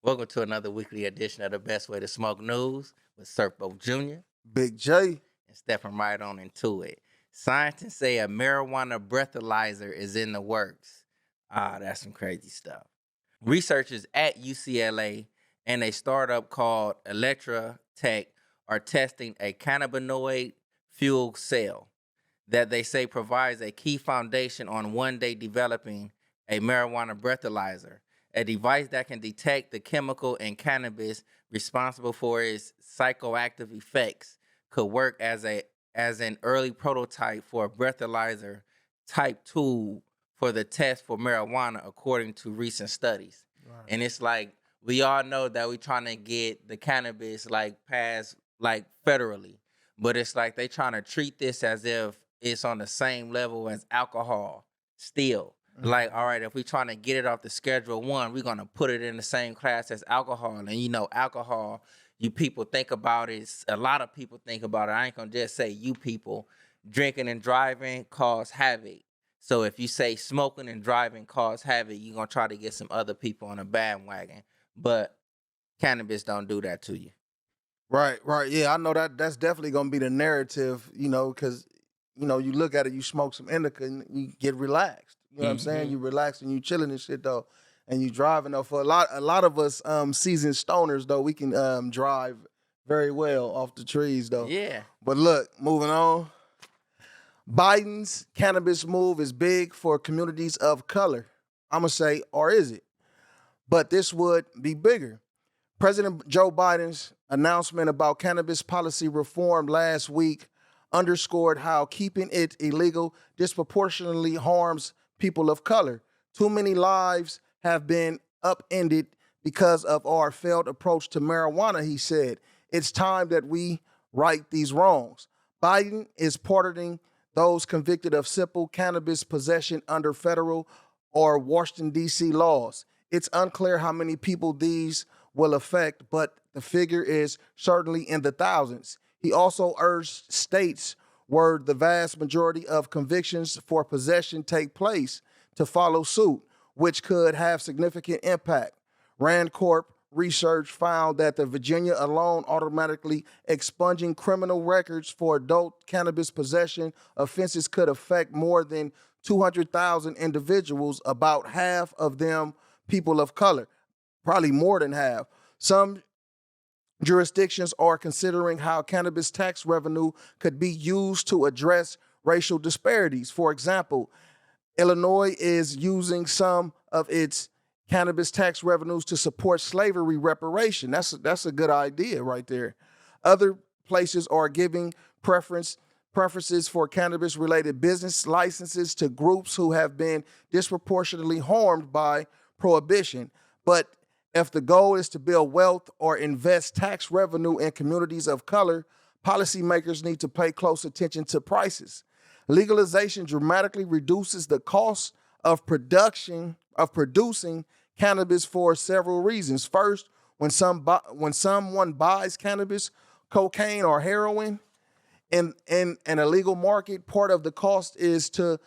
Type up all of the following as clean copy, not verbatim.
Welcome to another weekly edition of the Best Way to Smoke News with Serpo Jr. Big J. And stepping right on into it. Scientists say a marijuana breathalyzer is in the works. That's some crazy stuff. Researchers at UCLA and a startup called Electra Tech are testing a cannabinoid fuel cell that they say provides a key foundation on one day developing a marijuana breathalyzer, a device that can detect the chemical in cannabis responsible for its psychoactive effects, could work as an early prototype for a breathalyzer type tool for the test for marijuana, according to recent studies. Right. And it's like we all know that we're trying to get the cannabis like passed like federally, but it's like they trying to treat this as if it's on the same level as alcohol still. Mm-hmm. Like, all right, if we're trying to get it off the Schedule 1, we're going to put it in the same class as alcohol. And, you know, alcohol, you people think about it. A lot of people think about it. I ain't going to just say you people. Drinking and driving cause havoc. So if you say smoking and driving cause havoc, you're going to try to get some other people on a bandwagon. But cannabis don't do that to you. Right. Yeah, I know that's definitely going to be the narrative, you know, because, you know, you look at it, you smoke some indica and you get relaxed. You know what I'm saying? You relax and you chilling and shit, though. And you driving, though. For a lot of us seasoned stoners, though, we can drive very well off the trees, though. Yeah. But look, moving on. Biden's cannabis move is big for communities of color. I'm going to say, or is it? But this would be bigger. President Joe Biden's announcement about cannabis policy reform last week underscored how keeping it illegal disproportionately harms people of color. Too many lives have been upended because of our failed approach to marijuana, he said. It's time that we right these wrongs. Biden is pardoning those convicted of simple cannabis possession under federal or Washington, D.C. laws. It's unclear how many people these will affect, but the figure is certainly in the thousands. He also urged states where the vast majority of convictions for possession take place to follow suit, which could have significant impact. Rand Corp research found that the Virginia alone automatically expunging criminal records for adult cannabis possession offenses could affect more than 200,000 individuals, about half of them people of color, probably more than half. Some jurisdictions are considering how cannabis tax revenue could be used to address racial disparities. For example, Illinois is using some of its cannabis tax revenues to support slavery reparation. That's a good idea right there. Other places are giving preferences for cannabis-related business licenses to groups who have been disproportionately harmed by prohibition. But if the goal is to build wealth or invest tax revenue in communities of color, policymakers need to pay close attention to prices. Legalization dramatically reduces the cost of producing cannabis for several reasons. First, when someone buys cannabis, cocaine, or heroin in an illegal market, part of the cost is to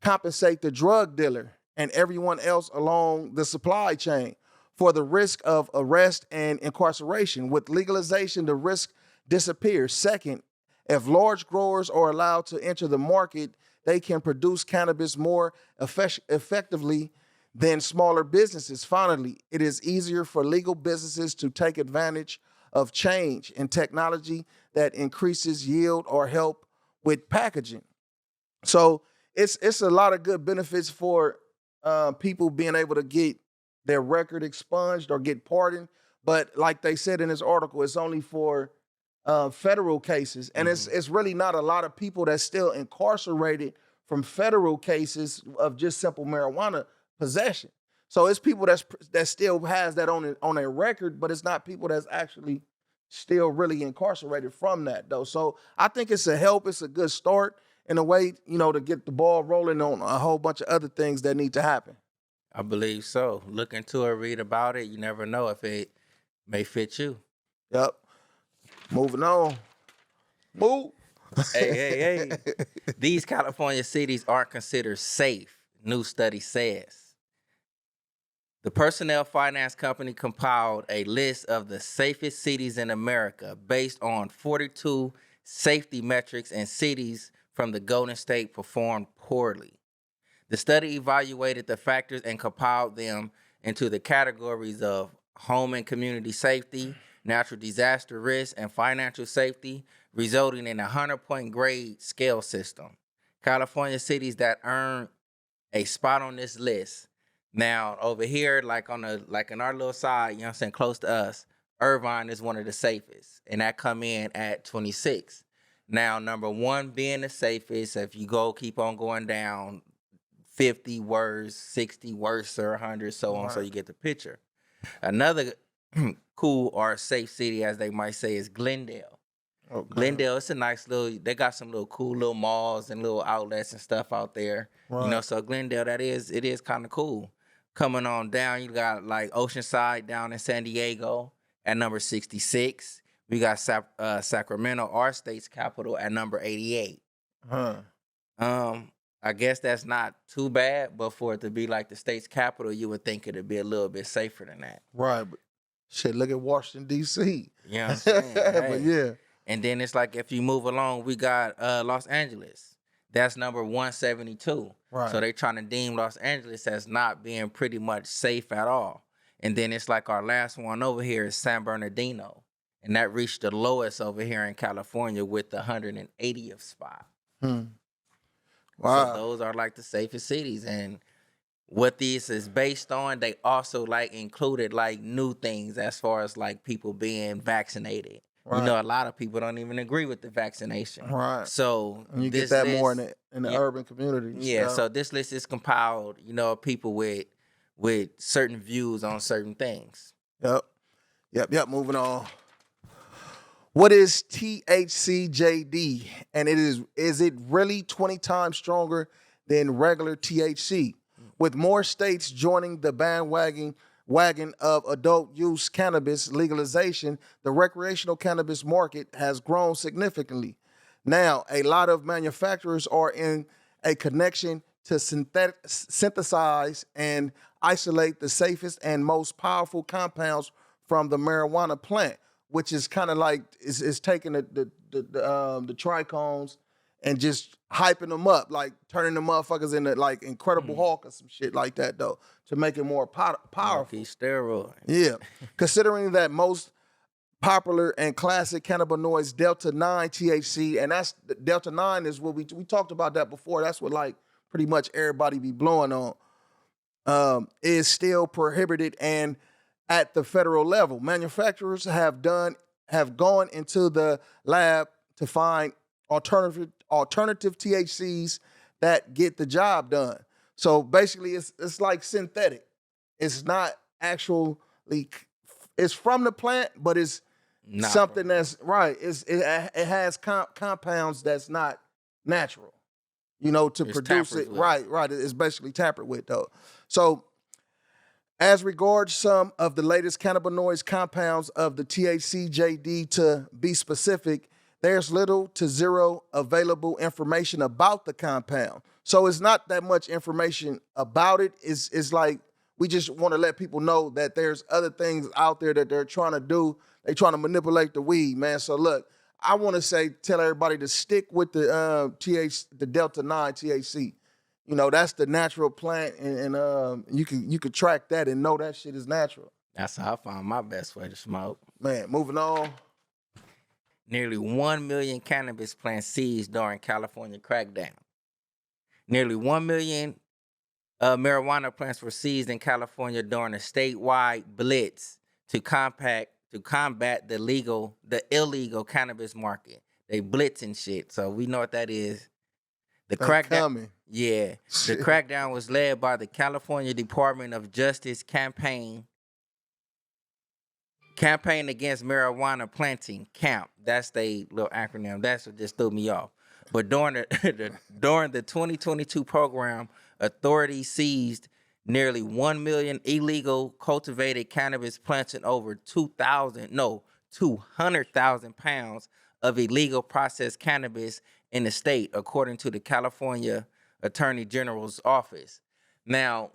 compensate the drug dealer and everyone else along the supply chain for the risk of arrest and incarceration. With legalization, the risk disappears. Second, if large growers are allowed to enter the market, they can produce cannabis more effectively than smaller businesses. Finally, it is easier for legal businesses to take advantage of change in technology that increases yield or help with packaging. So it's a lot of good benefits for people being able to get their record expunged or get pardoned. But like they said in this article, it's only for federal cases. And it's really not a lot of people that's still incarcerated from federal cases of just simple marijuana possession. So it's people that still has that on their record, but it's not people that's actually still really incarcerated from that, though. So I think it's a help. It's a good start in a way, you know, to get the ball rolling on a whole bunch of other things that need to happen. I believe so. Look into it, read about it. You never know if it may fit you. Yep. Moving on. Move. Hey. These California cities aren't considered safe, new study says. The personnel finance company compiled a list of the safest cities in America based on 42 safety metrics, and cities from the Golden State performed poorly. The study evaluated the factors and compiled them into the categories of home and community safety, natural disaster risk, and financial safety, resulting in a 100-point grade scale system. California cities that earned a spot on this list. Now, over here, like in our little side, you know what I'm saying, close to us, Irvine is one of the safest, and that come in at 26. Now, number one being the safest, if you keep on going down, 50 worse, 60 worse, or 100, so on, so you get the picture. Another cool or safe city, as they might say, is Glendale. Okay. Glendale, it's a nice they got some little cool little malls and little outlets and stuff out there. Right. You know, so Glendale, it is kind of cool. Coming on down, you got like Oceanside down in San Diego at number 66. We got Sacramento, our state's capital, at number 88. I guess that's not too bad, but for it to be like the state's capital, you would think it'd be a little bit safer than that. Right. But shit, look at Washington, D.C. You know what I'm saying? Hey. But yeah. And then it's like if you move along, we got Los Angeles. That's number 172. Right. So they're trying to deem Los Angeles as not being pretty much safe at all. And then it's like our last one over here is San Bernardino. And that reached the lowest over here in California with the 180th spot. Wow. So those are like the safest cities. And what this is based on, they also like included like new things as far as like people being vaccinated. Right. You know, a lot of people don't even agree with the vaccination. Right. So and you get that list, more in the urban communities. Yeah. So this list is compiled, you know, people with certain views on certain things. Yep. Moving on. What is THCJD? And is it really 20 times stronger than regular THC? With more states joining the bandwagon of adult use cannabis legalization, the recreational cannabis market has grown significantly. Now, a lot of manufacturers are in a connection to synthesize and isolate the safest and most powerful compounds from the marijuana plant, which is kind of like is taking the trichomes and just hyping them up, like turning the motherfuckers into like Incredible Hulk or some shit like that, though, to make it more powerful. Steroid. Yeah. Considering that most popular and classic cannabinoids, Delta-9 THC, and that's Delta-9 is what we talked about that before. That's what like pretty much everybody be blowing on, is still prohibited and at the federal level. Manufacturers have gone into the lab to find alternative THCs that get the job done. So basically, it's like synthetic. It's not actually, it's from the plant, but it's not something that's right. It has compounds that's not natural, you know, to produce it. Right. It's basically tampered with, though. So as regards some of the latest cannabinoids compounds of the THCJD, to be specific, there's little to zero available information about the compound. So it's not that much information about it. It's like we just want to let people know that there's other things out there that they're trying to do. They're trying to manipulate the weed, man. So look, I want to tell everybody to stick with the Delta-9 THC. You know, that's the natural plant, and you can track that and know that shit is natural. That's how I found my best way to smoke. Man, moving on. Nearly 1 million cannabis plants seized during California crackdown. Nearly 1 million marijuana plants were seized in California during a statewide blitz to combat the illegal cannabis market. They blitzing shit, so we know what that is. The crackdown, the crackdown was led by the California Department of Justice campaign against marijuana planting, CAMP. That's the little acronym. That's what just threw me off. But during the 2022 program, authorities seized nearly 1 million illegal cultivated cannabis plants and over 200,000 pounds of illegal processed cannabis in the state, according to the California Attorney General's office. Now,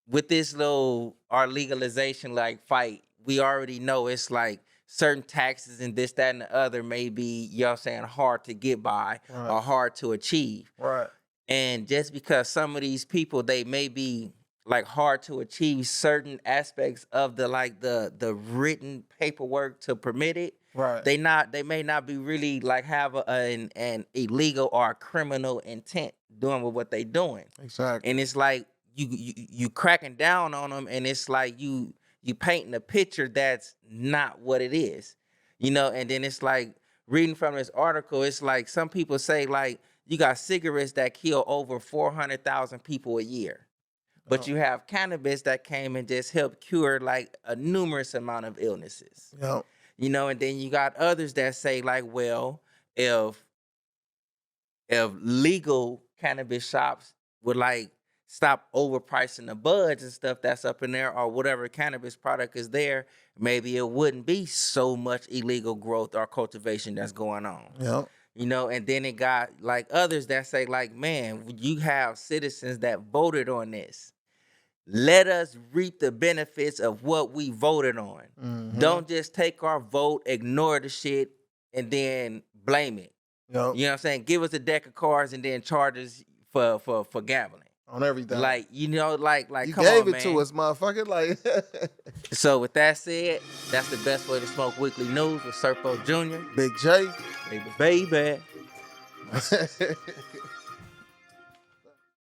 with this little our legalization like fight, we already know it's like certain taxes and this, that, and the other may be, you know what I'm saying, hard to get by Right. or hard to achieve. Right. And just because some of these people, they may be like hard to achieve certain aspects of the written paperwork to permit it. Right. They may not be really like have an illegal or a criminal intent doing with what they doing. Exactly. And it's like you cracking down on them, and it's like you painting a picture that's not what it is, you know. And then it's like reading from this article, it's like some people say like you got cigarettes that kill over 400,000 people a year, but you have cannabis that came and just helped cure like a numerous amount of illnesses, Yep. you know. And then you got others that say like, well, if legal cannabis shops would like stop overpricing the buds and stuff that's up in there, or whatever cannabis product is there, maybe it wouldn't be so much illegal growth or cultivation that's going on. Yep. You know, and then it got like others that say like, man, you have citizens that voted on this. Let us reap the benefits of what we voted on. Mm-hmm. Don't just take our vote, ignore the shit, and then blame it. Yep. You know what I'm saying? Give us a deck of cards and then charge us for gambling. On everything. Like, you know, like you come gave on, it man. to us, motherfucker. Like So with that said, that's the Best Way to Smoke Weekly News with Serpo Jr. Big J. Baby. Baby.